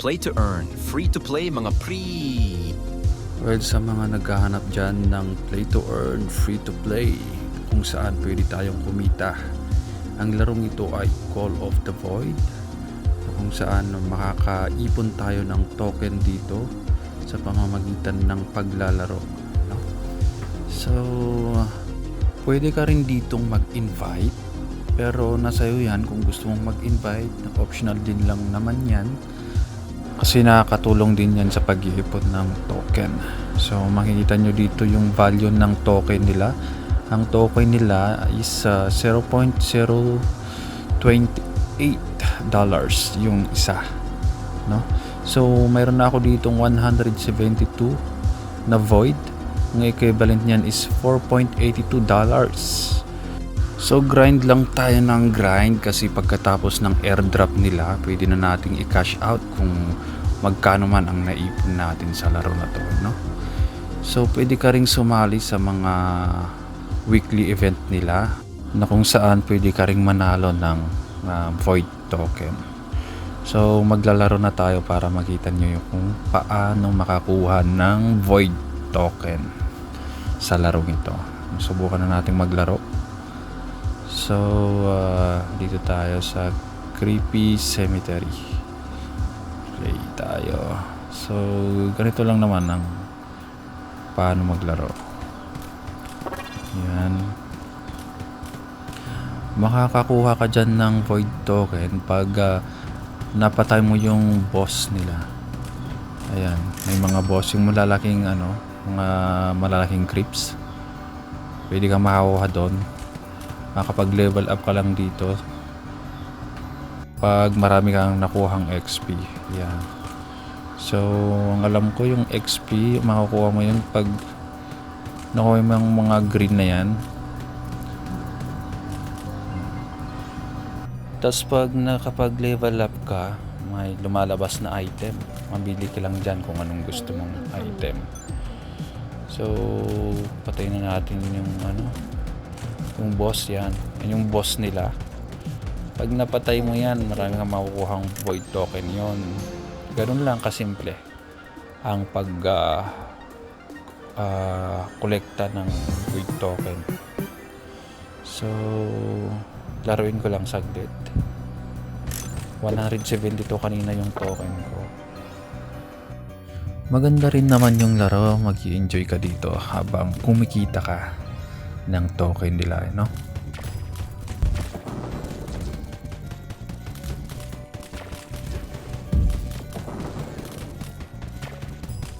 Play to earn, free to play mga pre. Well, sa mga naghahanap dyan ng play to earn, free to play, kung saan pwede tayong kumita. Ang larong ito ay Call of the Void, kung saan makakaipon tayo ng token dito sa pamamagitan ng paglalaro, no? So, pwede ka rin ditong mag-invite, pero nasa iyo yan kung gusto mong mag-invite. Optional din lang naman yan, kasi nakakatulong din yan sa pag-iipon ng token. So makikita nyo dito yung value ng token nila. Ang token nila is $0.028 yung isa, no? So mayroon na ako ditong 172 na void. Ang equivalent niyan is $4.82. So grind lang tayo ng grind, kasi pagkatapos ng airdrop nila pwede na nating i-cash out kung magkano man ang naipon natin sa laro na to, no? So pwede ka ring sumali sa mga weekly event nila, na kung saan pwede ka ring manalo ng void token. So maglalaro na tayo para makita nyo yung kung paano makakuha ng void token sa laro ito. Subukan na nating maglaro. So dito tayo sa Creepy Cemetery. Play tayo. So ganito lang naman ang paano maglaro. Yan. Makakakuha ka dyan ng void token pag napatay mo yung boss nila. Ayan, may mga boss yung malalaking mga malalaking creeps. Pwede kang makakuha doon. Makapag-level up ka lang dito pag marami kang nakuhang XP. Yan. So, ang alam ko yung XP, makukuha mo yun pag nakuha mo yung mga green na yan. Tapos pag nakapag-level up ka, may lumalabas na item. Mabili ka lang dyan kung anong gusto mong item. So, patayin na natin yung boss yan. Yung boss nila. Pag napatay mo yan, marami kang makukuhang void token yon. Ganun lang kasimple ang pag kolekta ng void token. So, laruin ko lang saglit. 172 kanina yung token ko. Maganda rin naman yung laro. Mag-i-enjoy ka dito habang kumikita ka ng token nila, no?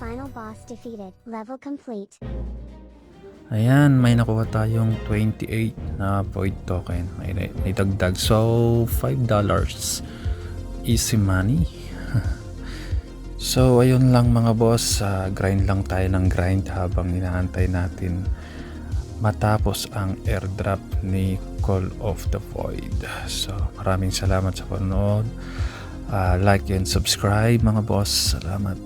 Final boss defeated. Level complete. Ayan, may nakuha tayong 28 na void token. May dagdag. So, $5. Easy money. So, ayun lang mga boss. Grind lang tayo ng grind habang inaantay natin matapos ang airdrop ni Call of the Void. So, maraming salamat sa panonood. Like and subscribe mga boss. Salamat.